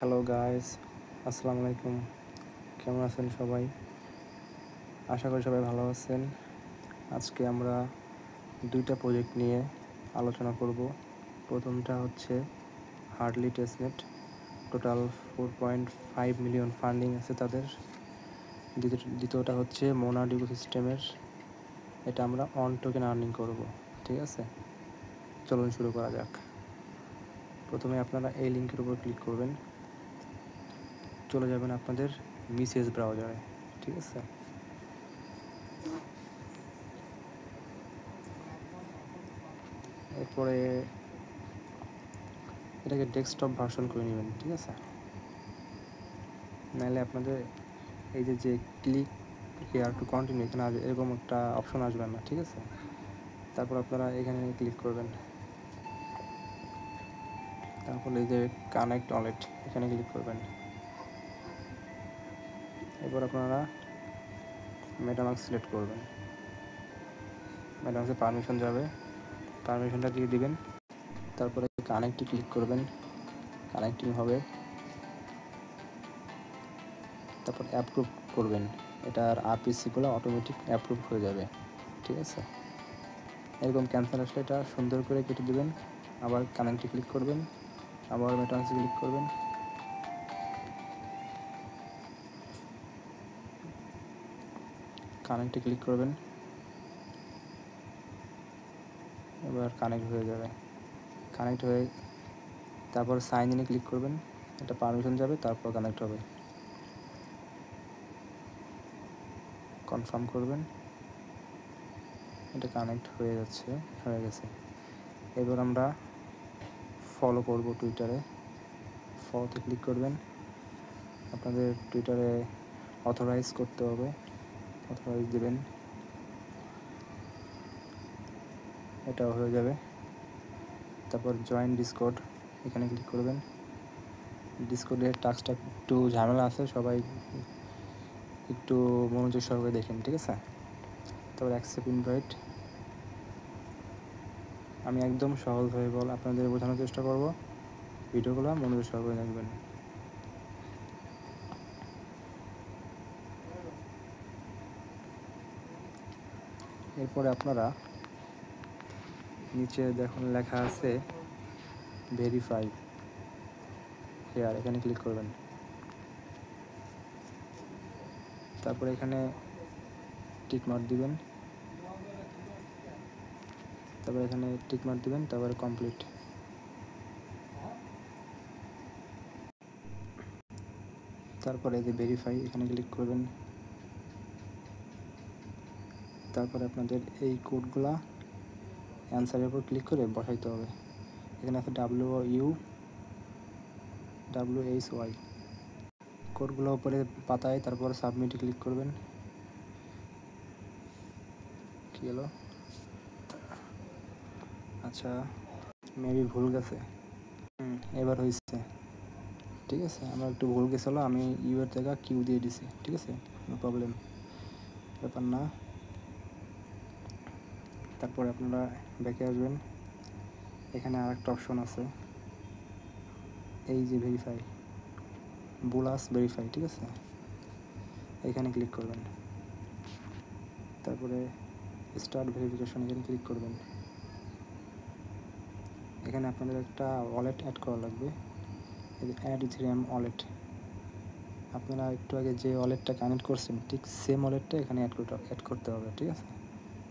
Hello guys, আসসালামু আলাইকুম। কেমন আছেন সবাই? আশা করি সবাই ভালো আছেন। আজকে আমরা দুইটা প্রজেক্ট নিয়ে আলোচনা করব। প্রথমটা হচ্ছে hardly testnet, total 4.5 million funding আছে তাদের। দ্বিতীয়টা হচ্ছে মোনাড ইকোসিস্টেমের, এটা আমরা অন টোকেন আর্নিং করব। ঠিক আছে, চলুন শুরু করা যাক। প্রথমে আপনারা এই লিঙ্কের উপর ক্লিক করবেন, চলে যাবেন আপনাদের মিসেস ব্রাউজারে। ঠিক আছে, এরপরে এটাকে ডেস্কটপ ভার্সন করে নেবেন। ঠিক আছে, নাহলে আপনাদের এই যে ক্লিক হেয়ার টু কন্টিনিউ এখানে এরকম একটা অপশন আসবে না। ঠিক আছে, তারপর আপনারা এখানে ক্লিক করবেন, তারপর এই যে কানেক্ট ওয়ালেট এখানে ক্লিক করবেন। এরপর আপনারা মেটামাস্ক সিলেক্ট করবেন, মেটামাস্কে পারমিশন যাবে, পারমিশনটা দিয়ে দিবেন। তারপরে কানেক্টে ক্লিক করবেন, কানেক্টিং হবে। তারপর অ্যাপ্রুভ করবেন, এটার আরপিসিগুলো অটোমেটিক অ্যাপ্রুভ হয়ে যাবে। ঠিক আছে, এরকম ক্যান্সেল আসলে এটা সুন্দর করে কেটে দেবেন। আবার কানেক্টে ক্লিক করবেন, আবার মেটামাস্কে ক্লিক করবেন, কানেক্টে ক্লিক করবেন, এবার কানেক্ট হয়ে যাবে। কানেক্ট হয়ে তারপর সাইন ইনে ক্লিক করবেন, এটা পারমিশন যাবে, তারপর কানেক্ট হবে। কনফার্ম করবেন, এটা কানেক্ট হয়ে গেছে। এবার আমরা ফলো করব টুইটারে। ফলোতে ক্লিক করবেন, আপনাদের টুইটারে অথরাইজ করতে হবে, অথরাইজ দেবেন, এটাও হয়ে যাবে। তারপর জয়েন ডিসকর্ড এখানে ক্লিক করবেন। ডিসকর্ডের টাস্কটা একটু ঝামেলা আছে, সবাই একটু মনোযোগ সহকারে দেখেন। ঠিক আছে, তারপর অ্যাকসেপ্ট ইনভাইট। আমি একদম সহজভাবে আপনাদের বোঝানোর চেষ্টা করব, ভিডিওগুলো মনোযোগ সহকারে দেখবেন। এরপরে আপনারা নিচে দেখুন লেখা আছে ভেরিফাই হেয়ার, এখানে ক্লিক করবেন। তারপরে এখানে টিক মার্ক দিবেন, তারপরে কমপ্লিট। তারপরে এই যে ভেরিফাই এখানে ক্লিক করবেন। তারপরে আপনাদের এই কোডগুলা অ্যান্সারের উপর ক্লিক করে বসাইতে হবে। এখানে আছে WHY কোডগুলো উপরে পাতায়, তারপর সাবমিটে ক্লিক করবেন। কী হলো? আচ্ছা, মেবি ভুল গেছে। এবার হয়েছে। ঠিক আছে, আমার একটু ভুল গেছিলো, আমি ইউএর জায়গা কিউ দিয়ে দিছি। ঠিক আছে, নো প্রবলেম, ব্যাপার না। তারপরে আপনারা ব্যাকে আসবেন, এখানে আর একটা অপশন আছে, এই যে ভেরিফাই, বুলাস ভেরিফাই। ঠিক আছে, এখানে ক্লিক করবেন। তারপরে স্টার্ট ভেরিফিকেশন এখানে ক্লিক করবেন। এখানে আপনাদের একটা ওয়ালেট অ্যাড করা লাগবে, এই যে অ্যাড ইথেরিয়াম ওয়ালেট। আপনারা একটু আগে যে ওয়ালেটটা কানেক্ট করছেন ঠিক সেম ওয়ালেটটা এখানে অ্যাড করতে হবে। ঠিক আছে,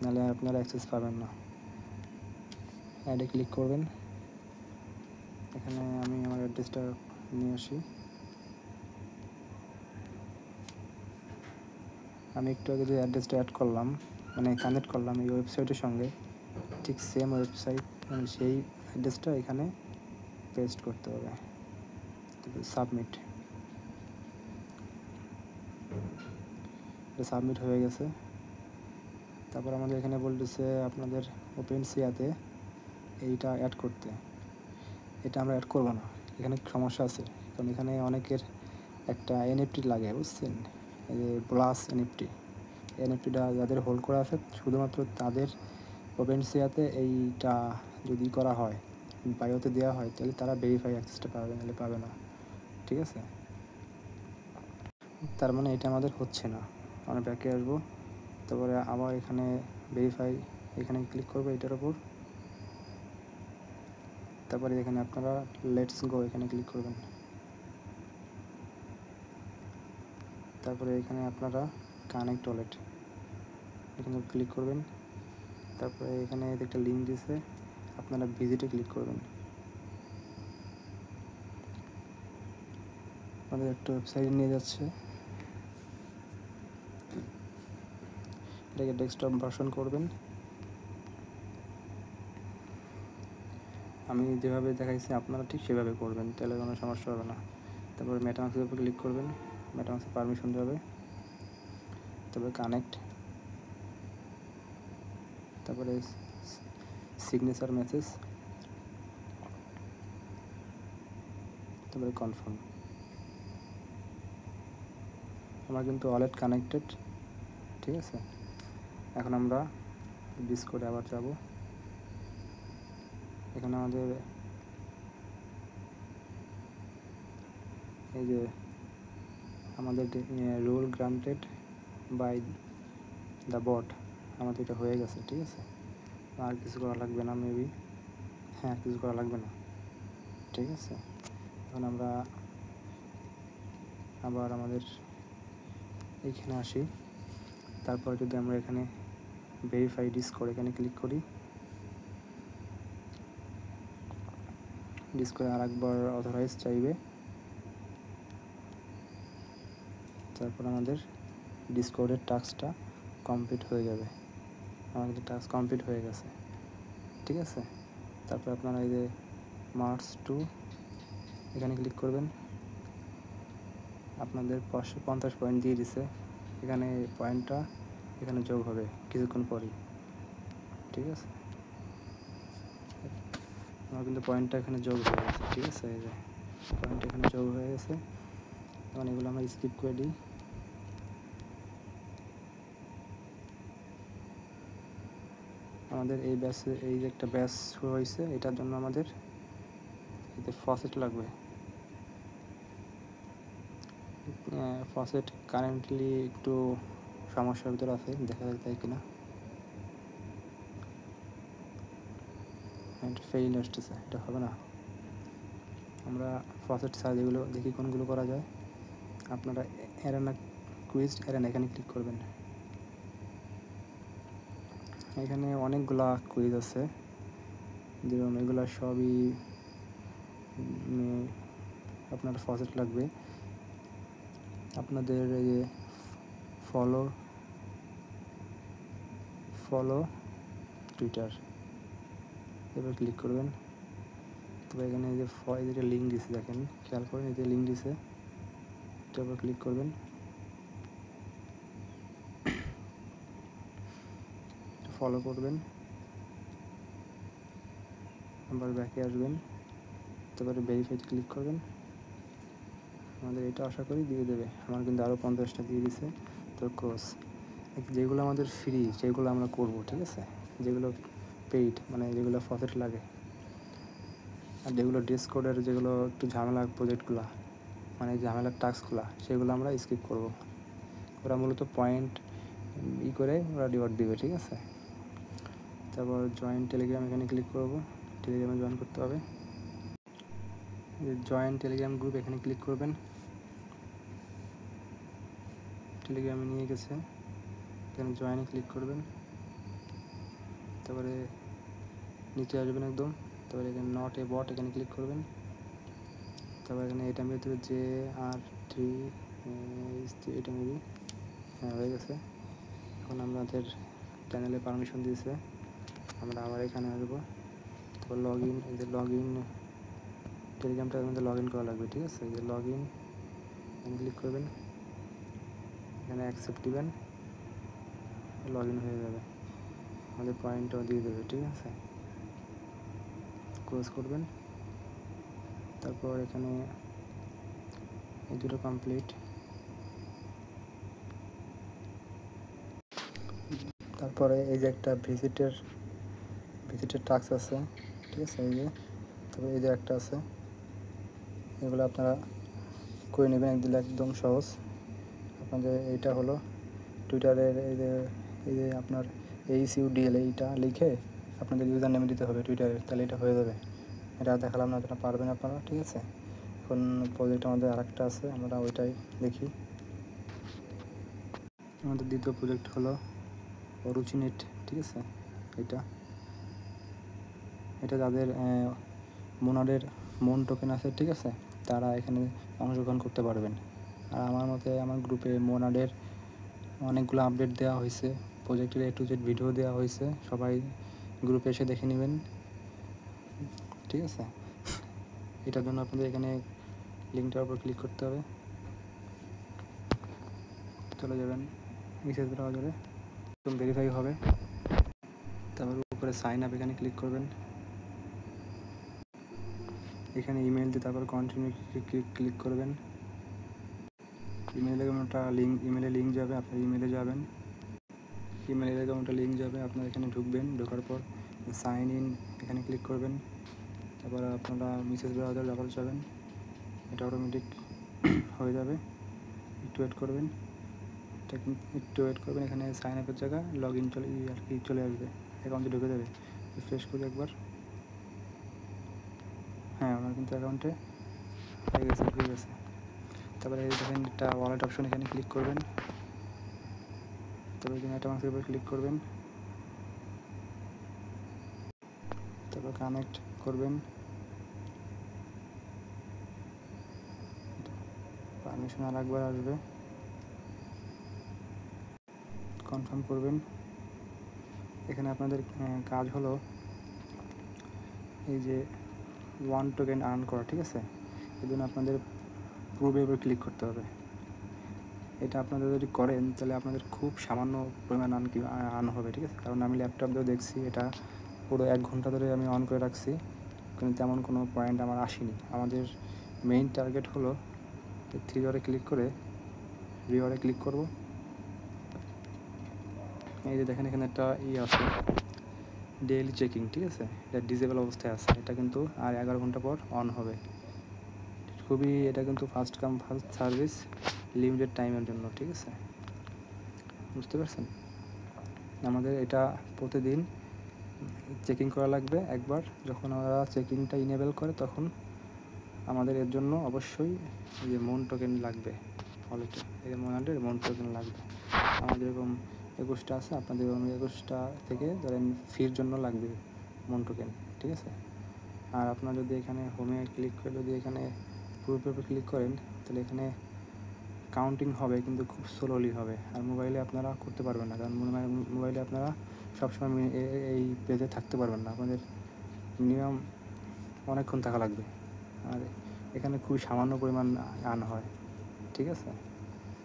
নাহলে আপনারা অ্যাক্সেস পাবেন না। অ্যাডে ক্লিক করবেন, এখানে আমি আমার অ্যাড্রেসটা নিয়ে আসি। আমি একটু আগে যে অ্যাড্রেসটা অ্যাড করলাম, মানে কানেক্ট করলাম এই ওয়েবসাইটের সঙ্গে, ঠিক সেম ওয়েবসাইট, মানে সেই অ্যাড্রেসটা এখানে পেস্ট করতে হবে। সাবমিট, এটা সাবমিট হয়ে গেছে। তারপর আমাদের এখানে বলতেছে আপনাদের ওপেনসিয়াতে এইটা অ্যাড করতে। এটা আমরা অ্যাড করবো না, এখানে সমস্যা আছে, কারণ এখানে অনেকের একটা এনএফটি লাগে, বুঝছেন? এই যে প্লাস এনএফটিটা যাদের হোল্ড করা আছে শুধুমাত্র তাদের ওপেনসিয়াতে এইটা যদি করা হয়, বায়োতে দেওয়া হয়, তাহলে তারা ভেরিফাই অ্যাক্সেসটা পাবে, নাহলে পাবে না। ঠিক আছে, তার মানে এটা আমাদের হচ্ছে না। আমরা ব্যাকে আসবো, তারপরে আবার এখানে ভেরিফাই এখানে ক্লিক করবো এটার ওপর, তারপরে এখানে আপনারা লেটস গো এখানে ক্লিক করবেন, তারপরে এখানে আপনারা কানেক্ট ওয়ালেট এখানে ক্লিক করবেন, তারপরে এখানে একটা লিঙ্ক দিয়েছে আপনারা ভিজিটে ক্লিক করবেন। আমাদের একটা ওয়েবসাইটে নিয়ে যাচ্ছে, এটাকে ডেস্কটপ ভার্সন করবেন। আমি যেভাবে দেখাইছি আপনারা ঠিক সেভাবে করবেন, তাহলে কোনো সমস্যা হবে না। তারপরে মেটামাস্কের উপর ক্লিক করবেন, মেটামাস্কের পারমিশন যাবে, তারপরে কানেক্ট, তারপরে সিগনেচার মেসেজ, তারপরে কনফার্ম। আমার কিন্তু ওয়ালেট কানেক্টেড, ঠিক আছে। এখন আমরা ডিসকর্ডে আবার যাব, এখানে আমাদের এই যে আমাদের রোল গ্রান্টেড বাই দ্য বট, আমাদের এটা হয়ে গেছে, ঠিক আছে। আর কিছু করা লাগবে না মেবি, হ্যাঁ কিছু করা লাগবে না, ঠিক আছে। এখন আমরা আবার আমাদের এইখানে আসি, তারপর যদি আমরা এখানে ভেরিফাই ডিসকর্ড এখানে ক্লিক করি, ডিসকর্ডে আর একবার অথরাইজ চাইবে, তারপর আমাদের ডিসকর্ডের টাস্কটা কমপ্লিট হয়ে যাবে। আমাদের টাস্ক কমপ্লিট হয়ে গেছে, ঠিক আছে। তারপর আপনারা এই যে মার্চ টু এখানে ক্লিক করবেন, আপনাদের 550 পয়েন্ট দিয়ে দিছে, এখানে পয়েন্টটা এখানে যোগ হবে কিছুক্ষণ পরই, ঠিক আছে। আমার কিন্তু পয়েন্টটা এখানে যোগ হয়ে গেছে, ঠিক আছে। এই যে পয়েন্ট এখানে যোগ হয়ে গেছে, এখন এগুলো আমরা স্কিপ করে দিই। আমাদের এই ব্যাচে এই যে একটা ব্যাচ শুরু হয়েছে, এটার জন্য আমাদের এতে ফসেট লাগবে। ফসেট কারেন্টলি একটু সমস্যার ভিতরে আছে, দেখা যায় তাই কিনা, এটা ফেইল আসতেছে, এটা হবে না। আমরা ফসেট সার্চ এগুলো দেখি কোনগুলো করা যায়। আপনারা অ্যারেনা কুইজ অ্যারেনা এখানে ক্লিক করবেন, এখানে অনেকগুলা কুইজ আছে, যেরকম এগুলো সবই আপনার ফসেট লাগবে। আপনাদের এই যে ফলো টুইটার এবার ক্লিক করবেন, তবে এখানে এই যে যেটা লিঙ্ক দিছে দেখেন, খেয়াল করেন এই যে লিঙ্ক দিছে, এটার ক্লিক করবেন, ফলো করবেন, আবার ব্যাকে আসবেন, তারপরে ভেরিফাইতে ক্লিক করবেন। আমাদের এটা আশা করি দিয়ে দেবে, আমার কিন্তু আরও 50টা দিয়ে দিছে। তো ক্রস যেগুলো আমাদের ফ্রি সেগুলো আমরা করব, ঠিক আছে। যেগুলো পেইড মানে যেগুলো ফসেট লাগে, আর যেগুলো ডিসকর্ডের যেগুলো একটু ঝামেলার প্রজেক্টগুলো মানে ঝামেলার টাস্কগুলো, সেগুলো আমরা স্কিপ করব। ওরা মূলত পয়েন্ট করে ওরা রিওয়ার্ড দিবে, ঠিক আছে। তারপর জয়েন টেলিগ্রাম এখানে ক্লিক করব, টেলিগ্রামে জয়েন করতে হবে। জয়েন টেলিগ্রাম গ্রুপ এখানে ক্লিক করবেন, টেলিগ্রামে নিয়ে গেছে, এখানে জয়েনে ক্লিক করবেন, তারপরে নিচে আসবেন একদম, তারপরে এখানে নট এ বট এখানে ক্লিক করবেন, তারপর এখানে এটা ভিতরে JR3 এটা মেবি হ্যাঁ হয়ে গেছে। এখন আমাদের চ্যানেলে পারমিশন দিয়েছে, আমরা আবার এখানে আসবো, তারপর লগ ইন, এই যে লগ ইন টেলিগ্রামটার মধ্যে লগ ইন করা লাগবে, ঠিক আছে। এই যে লগ ইন এখানে ক্লিক করবেন, এখানে অ্যাকসেপ্ট দিবেন, লগ ইন হয়ে যাবে, আমাদের পয়েন্টও দিয়ে দেবে, ঠিক আছে। ক্লোজ করবেন, তারপর এখানে এই দুটো কমপ্লিট, তারপরে এই যে একটা ভিজিটের টাস্ক আছে, ঠিক আছে। এই যে তারপরে এই যে একটা আছে, এগুলো আপনারা করে নেবেন একদম সহজ। আপনাদের এইটা হলো টুইটারের এই যে আপনার HUDL এইটা লিখে আপনাদের ইউজার নেম দিতে হবে টুইটারের, তাহলে এটা হয়ে যাবে। এটা দেখালাম না, এটা পারবেন আপনারা, ঠিক আছে। এখন প্রজেক্ট আমাদের আরেকটা আছে, আমরা ওইটাই দেখি। আমাদের দ্বিতীয় প্রজেক্ট হলো অরুচিনেট, ঠিক আছে। এটা যাদের মোনাডের মন টোকেন আছে, ঠিক আছে, তারা এখানে অংশগ্রহণ করতে পারবেন। আর আমার মতে আমার গ্রুপে মোনাডের অনেকগুলো আপডেট দেওয়া হয়েছে, প্রজেক্টের A to Z ভিডিও দেওয়া হয়েছে, সবাই গ্রুপে এসে দেখে নেবেন, ঠিক আছে। এটার জন্য আপনাদের এখানে লিঙ্কটার উপর ক্লিক করতে হবে, চলে যাবেন মেসেজ ব্রাউজারে, একদম ভেরিফাই হবে। তারপর উপরে সাইন আপ এখানে ক্লিক করবেন, এখানে ইমেল দিয়ে তারপর কন্টিনিউ ক্লিক করবেন। ইমেলে একটা ইমেলে লিঙ্ক যাবে, আপনার ইমেলে যাবেন, ইমেলে এরকম একটা লিঙ্ক যাবে, আপনার এখানে ঢুকবেন, ঢোকার পর সাইন ইন এখানে ক্লিক করবেন। তারপর আপনারা মেসেজ ব্রাউজার আবার যাবেন, এটা অটোমেটিক হয়ে যাবে, একটু ওয়েট করবেন। এখানে সাইন আপের জায়গায় লগ ইন চলে আসবে, অ্যাকাউন্টে ঢুকে যাবে। রিফ্রেশ করে একবার, হ্যাঁ আমার কিন্তু অ্যাকাউন্টে হয়ে গেছে, ঠিক আছে। তারপরে দেখেন একটা ওয়ালেট অপশন, এখানে ক্লিক করবেন, তারপর এখানে একটা মাসের উপর ক্লিক করবেন, তারপর কানেক্ট করবেন, পারমিশন আর একবার আসবে, কনফার্ম করবেন। এখানে আপনাদের কাজ হলো এই যে 1 টোকেন আর্ন করা, ঠিক আছে। এই জন্য আপনাদের প্রুভের উপর ক্লিক করতে হবে। এটা আপনাদের যদি করেন তাহলে আপনাদের খুব সামান্য পরিমাণ আর্ন হবে, ঠিক আছে। কারণ আমি ল্যাপটপ দিয়ে দেখছি, এটা পুরো 1 ঘন্টা ধরে আমি অন করে রাখছি, কিন্তু তেমন কোনো পয়েন্ট আমার আসেনি। আমাদের মেইন টার্গেট হলো 3 ডটে ক্লিক করে রিওয়ার্ডে ক্লিক করব। এই যে দেখেন এখানে একটা আছে ডেইলি চেকিং, ঠিক আছে, এটা ডিসেবল অবস্থায় আছে, এটা কিন্তু আর 11 ঘন্টা পর অন হবে। এটা কিন্তু first come first service, limited টাইমের জন্য, ঠিক আছে, বুঝতে পারছেন। আমাদের এটা প্রতিদিন চেকিং করা লাগবে একবার। যখন আমরা চেকিংটা ইনেবল করে তখন আমাদের এর জন্য অবশ্যই এই যে মন টোকেন লাগবে, ওয়ালেটে এই মন টোকেন লাগবে। আমাদের এরকম 21টা আছে, আপনাদের 21টা থেকে ধরেন ফির জন্য লাগবে মন টোকেন, ঠিক আছে। আর আপনার যদি এখানে হোমে ক্লিক করে যদি এখানে গ্রুপের উপর ক্লিক করেন তাহলে এখানে কাউন্টিং হবে, কিন্তু খুব স্লোলি হবে। আর মোবাইলে আপনারা করতে পারবেন না, কারণ মোবাইলে আপনারা সবসময় এই পেজে থাকতে পারবেন না, আপনাদের মিনিমাম অনেকক্ষণ থাকা লাগবে। আর এখানে খুবই সামান্য পরিমাণ আর্ন হয়, ঠিক আছে।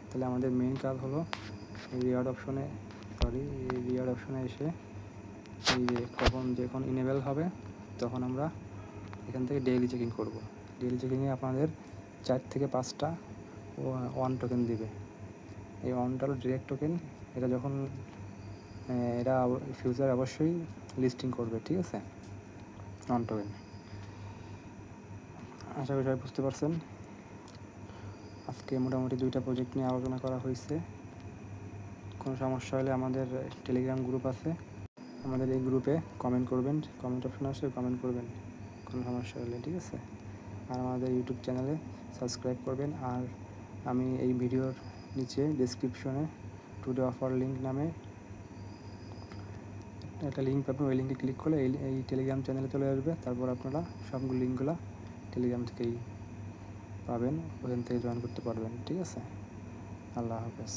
তাহলে আমাদের মেইন কাজ হলো রিওয়ার্ড অপশনে এসে এই যে যখন ইনেবল হবে তখন আমরা এখান থেকে ডেইলি চেকিং করব। ডেইলি চেকিংয়ে আপনাদের 4 থেকে 5টা 1 টোকেন দিবে। এই 1টা হলো ডিরেক্ট টোকেন, এটা যখন এরা ফিউচার অবশ্যই লিস্টিং করবে, ঠিক আছে, 1 টোকেন। আশা করি সবাই বুঝতে পারছেন। আজকে মোটামুটি 2টা প্রজেক্ট নিয়ে আলোচনা করা হয়েছে। কোনো সমস্যা হলে আমাদের টেলিগ্রাম গ্রুপ আছে, আমাদের এই গ্রুপে কমেন্ট করবেন, কমেন্ট অপশন আসে, কমেন্ট করবেন কোনো সমস্যা হলে, ঠিক আছে। আর আমাদের ইউটিউব চ্যানেলে সাবস্ক্রাইব করবেন। আর আমি এই ভিডিওর নিচে ডেসক্রিপশনে টুডে অফার লিঙ্ক নামে একটা লিঙ্ক পাবেন, ওই লিঙ্কে ক্লিক করলে এই টেলিগ্রাম চ্যানেলে চলে আসবে। তারপর আপনারা সবগুলো লিঙ্কগুলো টেলিগ্রাম থেকেই পাবেন, ওখান থেকে জয়েন করতে পারবেন, ঠিক আছে। আল্লাহ হাফেজ।